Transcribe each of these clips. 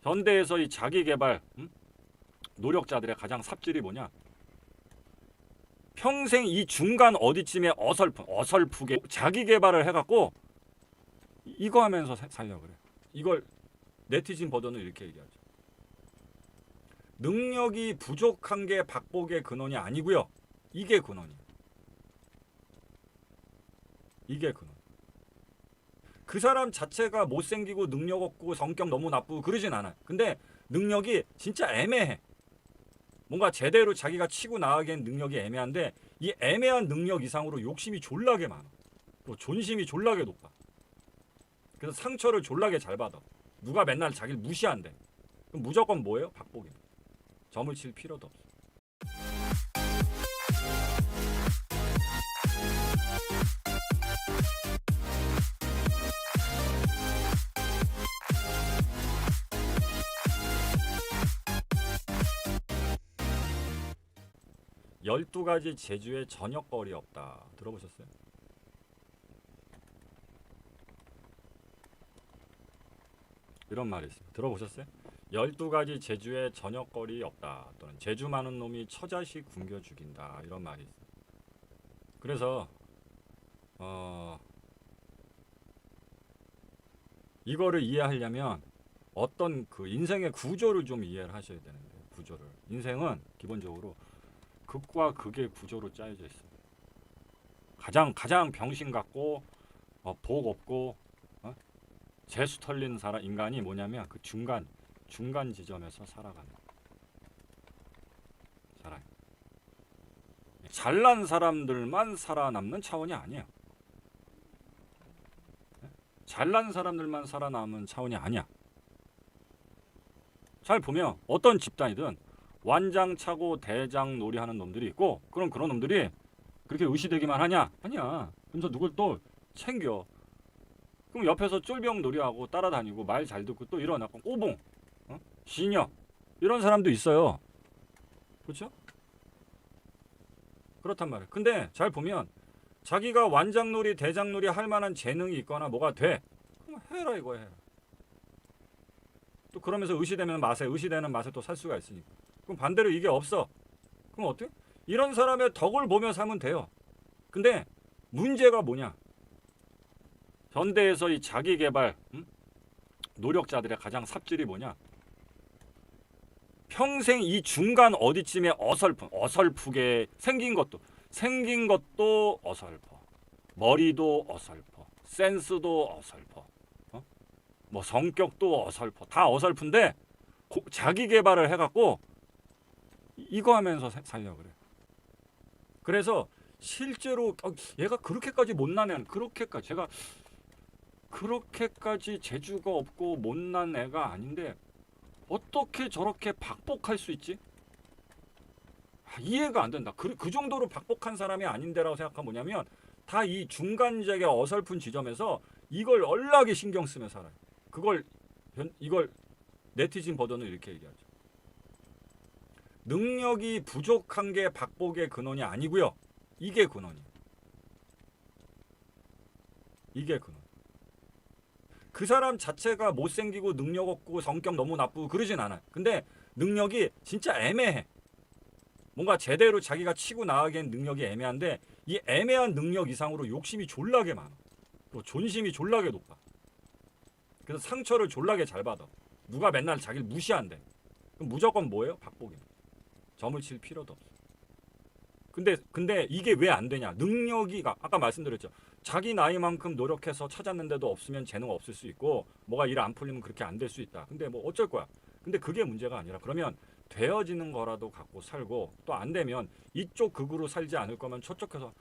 현대에서 이 자기개발 노력자들의 가장 삽질이 뭐냐? 평생 이 중간 어디쯤에 어설프게 자기개발을 해갖고 이거 하면서 살려고 그래. 이걸 네티즌 버전은 이렇게 얘기하죠. 능력이 부족한 게 박복의 근원이 아니고요. 이게 근원이에요. 이게 근원. 그 사람 자체가 못생기고 능력 없고 성격 너무 나쁘고 그러진 않아요. 근데 능력이 진짜 애매해. 뭔가 제대로 자기가 치고 나가기엔 능력이 애매한데 이 애매한 능력 이상으로 욕심이 졸라게 많아. 또 존심이 졸라게 높아. 그래서 상처를 졸라게 잘 받아. 누가 맨날 자기를 무시한대. 그럼 무조건 뭐예요? 박복이에요. 점을 칠 필요도 없어. 12가지 제주에 저녁거리 없다. 들어보셨어요? 이런 말이 있어요. 들어보셨어요? 12가지 제주에 저녁거리 없다. 또는 제주 많은 놈이 처자식 굶겨 죽인다. 이런 말이 있어요. 그래서 이거를 이해하려면 어떤 그 인생의 구조를 좀 이해를 하셔야 되는데, 구조를. 인생은 기본적으로 극과 극의 구조로 짜여져 있어요. 가장 병신 같고 복 없고 재수 털린 사람 인간이 뭐냐면 그 중간 지점에서 살아가는 살아요. 잘난 사람들만 살아남는 차원이 아니에요. 잘난 사람들만 살아남은 차원이 아니야. 잘 보면 어떤 집단이든 완장차고 대장 놀이하는 놈들이 있고, 그런 놈들이 그렇게 의시되기만 하냐? 아니야. 그러면서 누굴 또 챙겨. 그럼 옆에서 쫄병 놀이하고 따라다니고 말 잘 듣고 또 일어나고 꼬봉, 시녀 이런 사람도 있어요. 그렇죠? 그렇단 말이에요. 근데 잘 보면 자기가 완장놀이 대장놀이 할 만한 재능이 있거나 뭐가 돼. 그럼 해라 이거 해라. 또 그러면서 의시되는 맛에 또 살 수가 있으니까. 그럼 반대로 이게 없어. 그럼 어떻게? 이런 사람의 덕을 보며 사면 돼요. 근데 문제가 뭐냐? 현대에서 이 자기개발 노력자들의 가장 삽질이 뭐냐? 평생 이 중간 어디쯤에 어설프게 생긴 것도 어설퍼. 머리도 어설퍼. 센스도 어설퍼. 뭐 성격도 어설퍼. 다 어설픈데 자기개발을 해갖고 이거 하면서 살려고 그래. 그래서 실제로 얘가 그렇게까지 못난 애는 그렇게까지 재주가 없고 못난 애가 아닌데 어떻게 저렇게 박복할 수 있지? 이해가 안 된다. 그 정도로 박복한 사람이 아닌데라고 생각하면 뭐냐면 다 이 중간적의 어설픈 지점에서 이걸 얼락이 신경 쓰며 살아요. 이걸 네티즌 버전은 이렇게 얘기하죠. 능력이 부족한 게 박복의 근원이 아니고요. 이게 근원이에요. 이게 근원. 그 사람 자체가 못생기고 능력 없고 성격 너무 나쁘고 그러진 않아요. 근데 능력이 진짜 애매해. 뭔가 제대로 자기가 치고 나가기엔 능력이 애매한데 이 애매한 능력 이상으로 욕심이 졸라게 많아. 또 존심이 졸라게 높아. 그래서 상처를 졸라게 잘 받아. 누가 맨날 자기를 무시한대. 그럼 무조건 뭐예요? 박복이에요. 점을 칠 필요도 없어. 근데 이게 왜 안 되냐? 능력이 아까 말씀드렸죠. 자기 나이만큼 노력해서 찾았는데도 없으면 재능 없을 수 있고 뭐가 일 안 풀리면 그렇게 안 될 수 있다. 근데 뭐 어쩔 거야. 근데 그게 문제가 아니라 그러면 되어지는 거라도 갖고 살고 또 안 되면 이쪽 극으로 살지 않을 거면 저쪽에서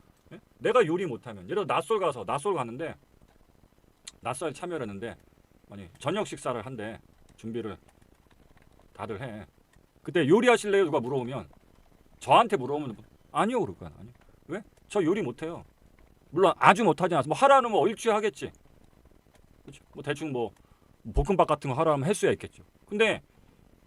내가 요리 못하면 예를 들어 낯설 가는데 낯설 참여를 했는데 아니 저녁 식사를 한대. 준비를 다들 해. 그때 요리하실래요? 누가 물어보면 저한테 물어보면 아니요 그럴 거야. 아니. 왜? 저 요리 못해요. 물론 아주 못하지 않아서 뭐 하라는 뭐 일주일 하겠지. 그렇죠? 뭐 대충 뭐 볶음밥 같은 거 하라면 할 수야 있겠죠. 근데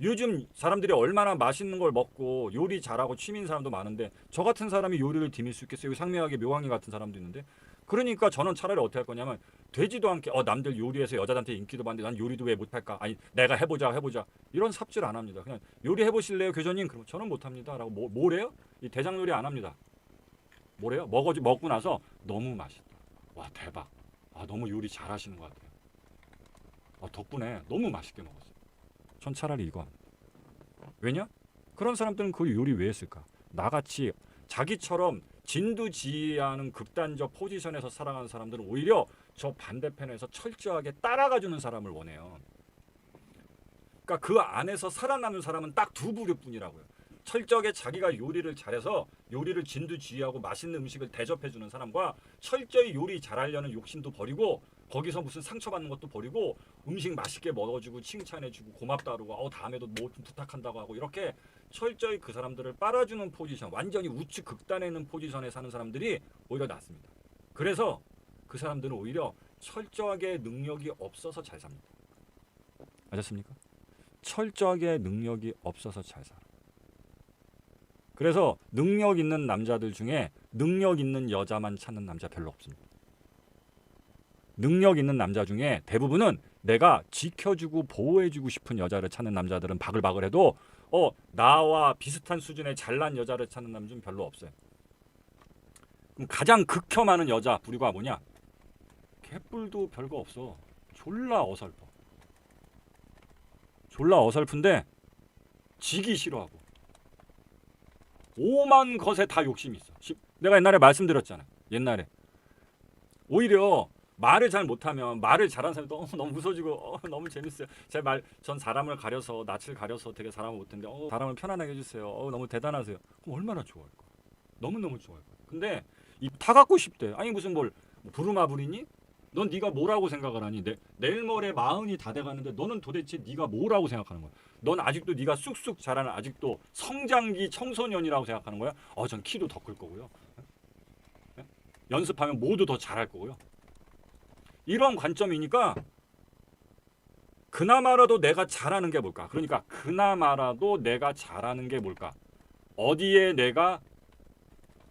요즘 사람들이 얼마나 맛있는 걸 먹고 요리 잘하고 취미인 사람도 많은데 저 같은 사람이 요리를 디밀 수 있겠어요? 상명하게 묘왕이 같은 사람도 있는데 그러니까 저는 차라리 어떻게 할 거냐면 되지도 않게 남들 요리해서 여자들한테 인기도 많은데 난 요리도 왜 못할까? 아니 내가 해보자 이런 삽질 안 합니다. 그냥 요리 해보실래요 교수님? 그럼 저는 못합니다라고 뭐래요? 이 대장요리 안 합니다. 뭐래요? 먹고 나서 너무 맛있다. 와 대박. 너무 요리 잘하시는 것 같아요. 덕분에 너무 맛있게 먹었어요. 전 차라리 이거 합니다. 왜냐? 그런 사람들은 그 요리 왜 했을까? 나같이 자기처럼 진두지휘하는 극단적 포지션에서 살아가는 사람들은 오히려 저 반대편에서 철저하게 따라가주는 사람을 원해요. 그러니까 그 안에서 살아남는 사람은 딱 두 부류뿐이라고요. 철저하게 자기가 요리를 잘해서 요리를 진두지휘하고 맛있는 음식을 대접해주는 사람과 철저히 요리 잘하려는 욕심도 버리고 거기서 무슨 상처받는 것도 버리고 음식 맛있게 먹어주고 칭찬해주고 고맙다 그러고 다음에도 뭐 좀 부탁한다고 하고 이렇게 철저히 그 사람들을 빨아주는 포지션, 완전히 우측 극단에 있는 포지션에 사는 사람들이 오히려 낫습니다. 그래서 그 사람들은 오히려 철저하게 능력이 없어서 잘 삽니다. 아셨습니까? 철저하게 능력이 없어서 잘 살아. 그래서 능력 있는 남자들 중에 능력 있는 여자만 찾는 남자 별로 없습니다. 능력 있는 남자 중에 대부분은 내가 지켜주고 보호해주고 싶은 여자를 찾는 남자들은 바글바글해도 나와 비슷한 수준의 잘난 여자를 찾는 남자는 별로 없어요. 그럼 가장 극혐하는 여자 부류가 뭐냐? 개뿔도 별거 없어. 졸라 어설퍼. 졸라 어설픈데 지기 싫어하고 오만 것에 다 욕심이 있어. 내가 옛날에 말씀드렸잖아. 옛날에 오히려 말을 잘 못하면 말을 잘하는 사람이 너무 웃어주고 너무 재밌어요. 전 사람을 가려서 낯을 가려서 되게 사람을 못했는데 사람을 편안하게 해주세요. 너무 대단하세요. 그럼 얼마나 좋아할까? 너무너무 좋아할까? 근데 다 갖고 싶대. 아니 무슨 뭘 부루마블이니? 넌 네가 뭐라고 생각을 하니? 내일 모레 40이 다 돼가는데 너는 도대체 네가 뭐라고 생각하는 거야? 넌 아직도 네가 쑥쑥 자라는 아직도 성장기 청소년이라고 생각하는 거야? 전 키도 더 클 거고요. 연습하면 모두 더 잘할 거고요. 이런 관점이니까 그나마라도 내가 잘하는 게 뭘까? 그러니까 그나마라도 내가 잘하는 게 뭘까? 어디에 내가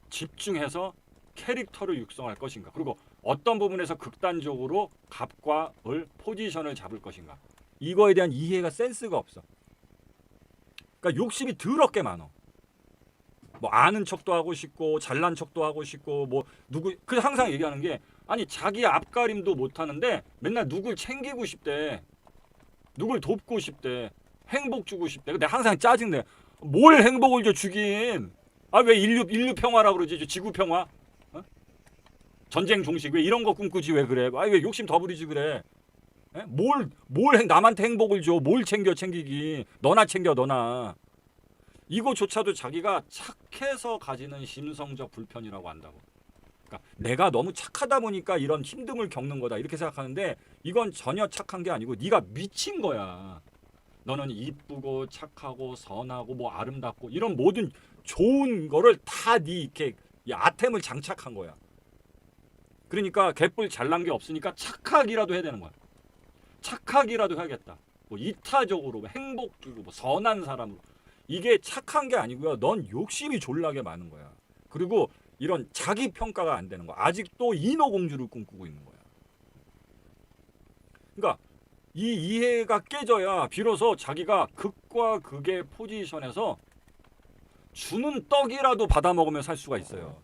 집중해서 캐릭터를 육성할 것인가? 그리고 어떤 부분에서 극단적으로 갑과 을 포지션을 잡을 것인가? 이거에 대한 이해가 센스가 없어. 그러니까 욕심이 더럽게 많어. 뭐 아는 척도 하고 싶고 잘난 척도 하고 싶고 그 항상 얘기하는 게 아니 자기 앞가림도 못 하는데 맨날 누굴 챙기고 싶대. 누굴 돕고 싶대. 행복 주고 싶대. 근데 항상 짜증내. 뭘 행복을 줘 주긴. 왜 인류 평화라고 그러지? 지구 평화? 전쟁 종식 왜 이런 거 꿈꾸지 왜 그래? 왜 욕심 더 부리지 그래? 남한테 행복을 줘? 뭘 챙기기? 너나 챙겨 너나. 이거조차도 자기가 착해서 가지는 심성적 불편이라고 한다고. 그러니까 내가 너무 착하다 보니까 이런 힘듦을 겪는 거다 이렇게 생각하는데 이건 전혀 착한 게 아니고 네가 미친 거야. 너는 이쁘고 착하고 선하고 아름답고 이런 모든 좋은 거를 다 네 이렇게 아템을 장착한 거야. 그러니까 개뿔 잘난 게 없으니까 착하기라도 해야 되는 거야. 착하기라도 해야겠다. 이타적으로 행복 주고 선한 사람으로. 이게 착한 게 아니고요. 넌 욕심이 졸라게 많은 거야. 그리고 이런 자기 평가가 안 되는 거야. 아직도 인어공주를 꿈꾸고 있는 거야. 그러니까 이 이해가 깨져야 비로소 자기가 극과 극의 포지션에서 주는 떡이라도 받아 먹으며 살 수가 있어요.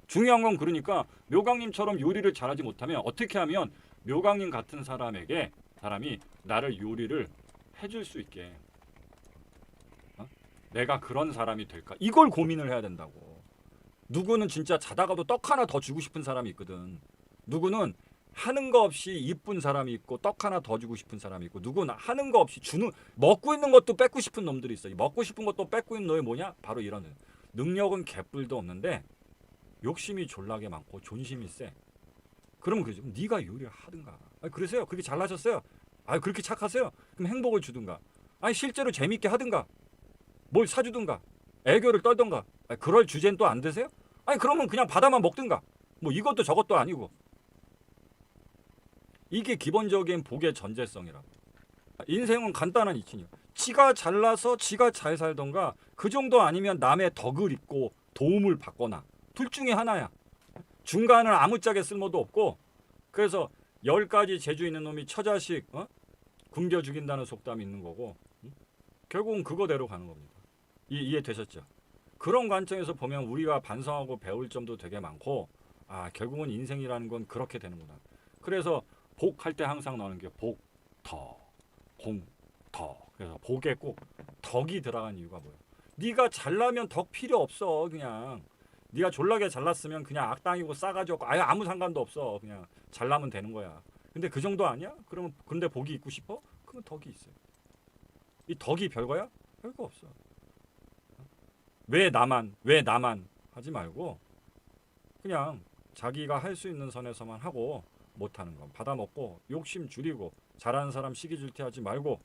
중요한 건 그러니까 묘강님처럼 요리를 잘하지 못하면 어떻게 하면 묘강님 같은 사람이 나를 요리를 해줄 수 있게 내가 그런 사람이 될까? 이걸 고민을 해야 된다고. 누구는 진짜 자다가도 떡 하나 더 주고 싶은 사람이 있거든. 누구는 하는 거 없이 이쁜 사람이 있고 떡 하나 더 주고 싶은 사람이 있고 누구는 하는 거 없이 먹고 있는 것도 뺏고 싶은 놈들이 있어. 먹고 싶은 것도 뺏고 있는 놈이 뭐냐? 바로 이런 능력은 개뿔도 없는데 욕심이 졸라게 많고 존심이 세. 그러면 그러죠. 네가 요리를 하든가. 그러세요. 그렇게 잘나셨어요. 그렇게 착하세요. 그럼 행복을 주든가. 실제로 재밌게 하든가. 뭘 사주든가. 애교를 떨던가. 그럴 주제는 또 안 되세요? 그러면 그냥 받아만 먹든가. 이것도 저것도 아니고. 이게 기본적인 복의 전제성이라고. 인생은 간단한 이치니요. 지가 잘나서 지가 잘 살던가 그 정도 아니면 남의 덕을 잇고 도움을 받거나 둘 중에 하나야. 중간은 아무짝에 쓸모도 없고 그래서 10가지 재주 있는 놈이 처자식 굶겨 죽인다는 속담이 있는 거고 결국은 그거대로 가는 겁니다. 이해되셨죠? 그런 관점에서 보면 우리가 반성하고 배울 점도 되게 많고 결국은 인생이라는 건 그렇게 되는구나. 그래서 복할 때 항상 나오는 게 복, 더, 공, 더. 그래서 복에 꼭 덕이 들어간 이유가 뭐야? 네가 잘나면 덕 필요 없어. 그냥 네가 졸라게 잘났으면 그냥 악당이고 싸가지 없고 아예 아무 상관도 없어. 그냥 잘나면 되는 거야. 근데 그 정도 아니야? 그러면 근데 복이 있고 싶어? 그러면 덕이 있어요. 이 덕이 별거야? 별거 없어. 왜 나만 하지 말고 그냥 자기가 할 수 있는 선에서만 하고 못하는 건 받아먹고 욕심 줄이고 잘하는 사람 시기질투하지 말고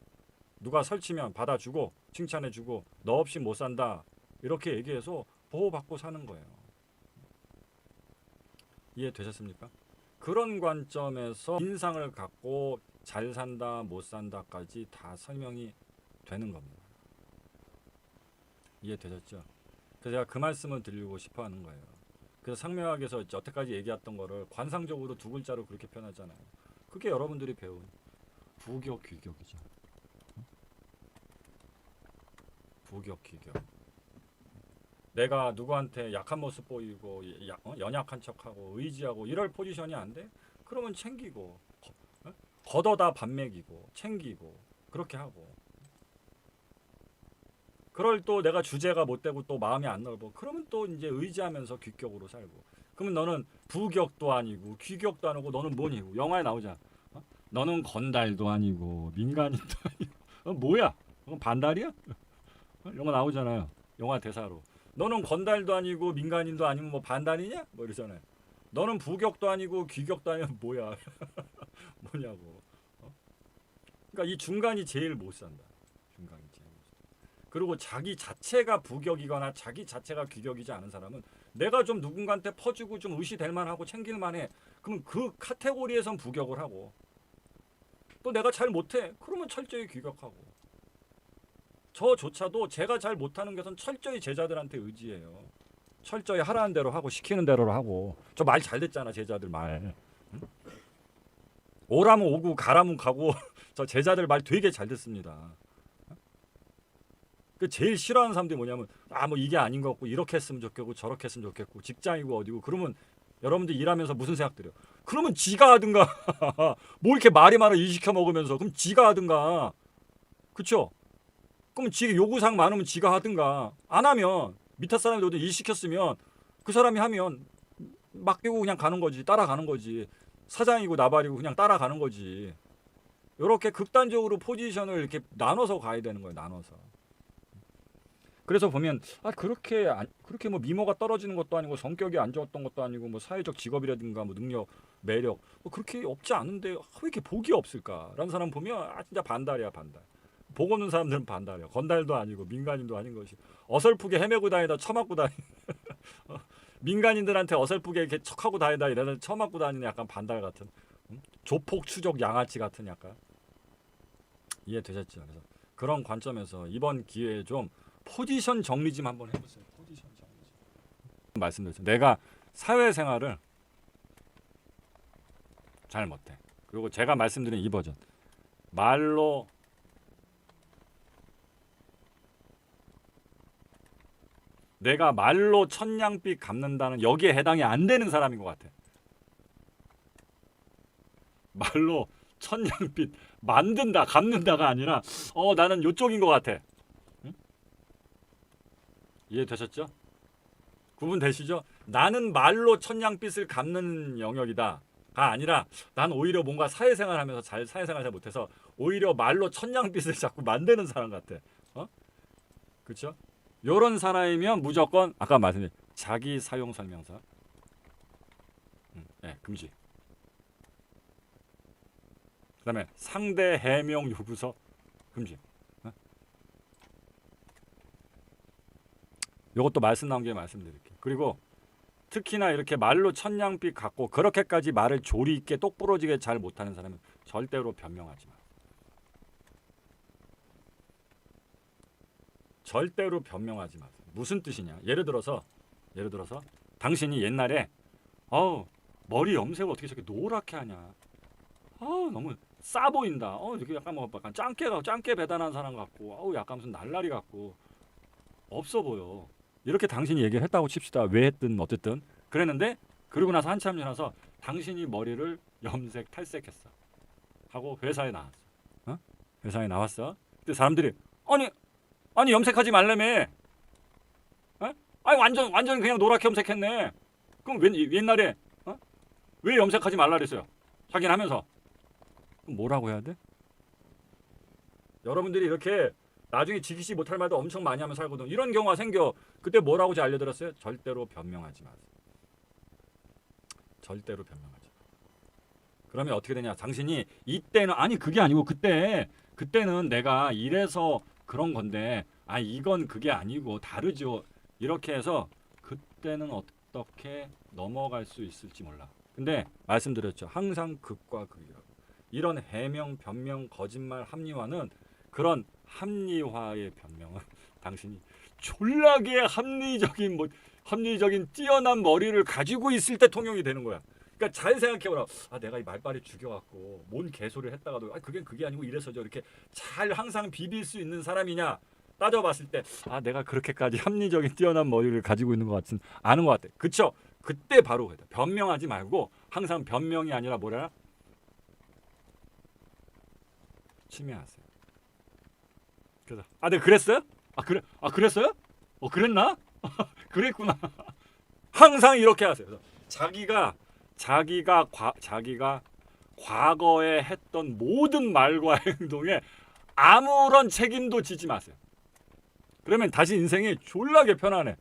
누가 설치면 받아주고 칭찬해주고 너 없이 못 산다 이렇게 얘기해서 보호받고 사는 거예요. 이해되셨습니까? 그런 관점에서 인상을 갖고 잘 산다 못 산다까지 다 설명이 되는 겁니다. 이해되셨죠? 그래서 제가 그 말씀을 드리고 싶어 하는 거예요. 그래서 상명학에서 여태까지 얘기했던 거를 관상적으로 두 글자로 그렇게 표현하잖아요. 그게 여러분들이 배운 부격, 귀격이죠. 부격, 귀격. 내가 누구한테 약한 모습 보이고 연약한 척하고 의지하고 이럴 포지션이 안 돼? 그러면 챙기고 걷어다 반맥이고 챙기고 그렇게 하고 그럴 또 내가 주제가 못 되고 또 마음이 안 넓어. 그러면 또 이제 의지하면서 귀격으로 살고. 그러면 너는 부격도 아니고 귀격도 아니고 너는 뭐니? 영화에 나오잖아. 너는 건달도 아니고 민간인도 아니고 뭐야? 반달이야? 이런 거 나오잖아요. 영화 대사로. 너는 건달도 아니고 민간인도 아니면 뭐 반달이냐? 뭐 이러잖아요. 너는 부격도 아니고 귀격도 아니면 뭐야? 뭐냐고. 그러니까 이 중간이 제일 못 산다. 중간이 제일. 그리고 자기 자체가 부격이거나 자기 자체가 귀격이지 않은 사람은 내가 좀 누군가한테 퍼주고 좀 의시될 만하고 챙길 만해. 그러면 그 카테고리에선 부격을 하고 또 내가 잘 못해. 그러면 철저히 귀격하고 저조차도 제가 잘 못하는 것은 철저히 제자들한테 의지해요. 철저히 하라는 대로 하고 시키는 대로 하고 저 말 잘 듣잖아 제자들 말. 응? 오라면 오고 가라면 가고 저 제자들 말 되게 잘 듣습니다. 그 제일 싫어하는 사람들이 뭐냐면 뭐 이게 아닌 것 같고 이렇게 했으면 좋겠고 저렇게 했으면 좋겠고 직장이고 어디고 그러면 여러분들 일하면서 무슨 생각 들어요? 그러면 지가 하든가 뭐 이렇게 말이 많아 일 시켜 먹으면서 그럼 지가 하든가 그쵸? 그럼 지 요구사항 많으면 지가 하든가 안 하면 밑에 사람이 어디 일 시켰으면 그 사람이 하면 맡기고 그냥 가는 거지 따라가는 거지 사장이고 나발이고 그냥 따라가는 거지 이렇게 극단적으로 포지션을 이렇게 나눠서 가야 되는 거예요 나눠서 그래서 보면 그렇게 뭐 미모가 떨어지는 것도 아니고 성격이 안 좋았던 것도 아니고 뭐 사회적 직업이라든가 뭐 능력 매력 뭐 그렇게 없지 않은데 왜 이렇게 복이 없을까라는 사람 보면 진짜 반달이야 반달 복 없는 사람들은 반달이야 건달도 아니고 민간인도 아닌 것이 어설프게 헤매고 다니다 처맞고 다니 민간인들한테 어설프게 이렇게 척하고 다니다 이래서 처맞고 다니는 약간 반달 같은 조폭 추적 양아치 같은 약간 이해되셨죠? 그래서 그런 관점에서 이번 기회에 좀 포지션 정리 좀 한번 해보세요. 포지션 정리 좀. 말씀드렸죠. 내가 사회생활을 잘 못해. 그리고 제가 말씀드린 이 버전 말로 내가 말로 천냥빚 갚는다는 여기에 해당이 안 되는 사람인 것 같아. 말로 천냥빚 만든다 갚는다가 아니라 나는 요쪽인 것 같아. 응? 이해되셨죠? 구분되시죠? 나는 말로 천냥빚을 갚는 영역이다가 아니라 난 오히려 뭔가 사회생활하면서 사회생활 잘 못해서 오히려 말로 천냥빚을 자꾸 만드는 사람 같아. 그렇죠? 요런 사람이면 무조건 아까 말씀드린 자기 사용 설명서 금지. 그다음에 상대 해명 요구서 금지. 요것도 말씀 나온 김에 말씀드릴게요. 그리고 특히나 이렇게 말로 천냥빚 갖고 그렇게까지 말을 조리 있게 똑부러지게 잘 못하는 사람은 절대로 변명하지 마. 절대로 변명하지 마. 무슨 뜻이냐? 예를 들어서 당신이 옛날에 아우 머리 염색을 어떻게 저렇게 노랗게 하냐. 아우 너무 싸 보인다. 이렇게 약간 뭐 약간 짱깨 배단한 사람 같고, 약간 무슨 날라리 같고 없어 보여. 이렇게 당신이 얘기를 했다고 칩시다. 왜 했든 어쨌든 그랬는데 그러고 나서 한참 지나서 당신이 머리를 염색 탈색했어. 하고 회사에 나왔어. 회사에 나왔어. 근데 사람들이 아니 염색하지 말라며. 아니 완전 그냥 노랗게 염색했네. 그럼 옛날에 왜 염색하지 말라 그랬어요? 자기는 하면서. 그럼 뭐라고 해야 돼? 여러분들이 이렇게 나중에 지키지 못할 말도 엄청 많이 하면 살거든. 이런 경우가 생겨. 그때 뭐라고 알려드렸어요? 절대로 변명하지 마세요. 절대로 변명하지 마. 그러면 어떻게 되냐? 당신이 이때는 그게 아니고 그때는 내가 이래서 그런 건데 이건 그게 아니고 다르죠. 이렇게 해서 그때는 어떻게 넘어갈 수 있을지 몰라. 근데 말씀드렸죠. 항상 극과 극이라고. 이런 해명, 변명, 거짓말, 합리화는 그런 합리화의 변명은 당신이 졸라게 합리적인 뛰어난 머리를 가지고 있을 때 통용이 되는 거야. 그러니까 잘 생각해보라. 내가 이 말빨이 죽여갖고 뭔 개소리를 했다가도 그게 아니고 이래서죠. 이렇게 잘 항상 비빌 수 있는 사람이냐 따져봤을 때 내가 그렇게까지 합리적인 뛰어난 머리를 가지고 있는 것 같은 아는 것 같아. 그쵸? 그때 바로 변명하지 말고 항상 변명이 아니라 뭐라? 침해하세요. 그래서 내가 그랬어요? 그랬어요? 그랬나? 그랬구나. 항상 이렇게 하세요. 그래서 자기가 과거에 했던 모든 말과 행동에 아무런 책임도 지지 마세요. 그러면 다시 인생이 졸라게 편안해.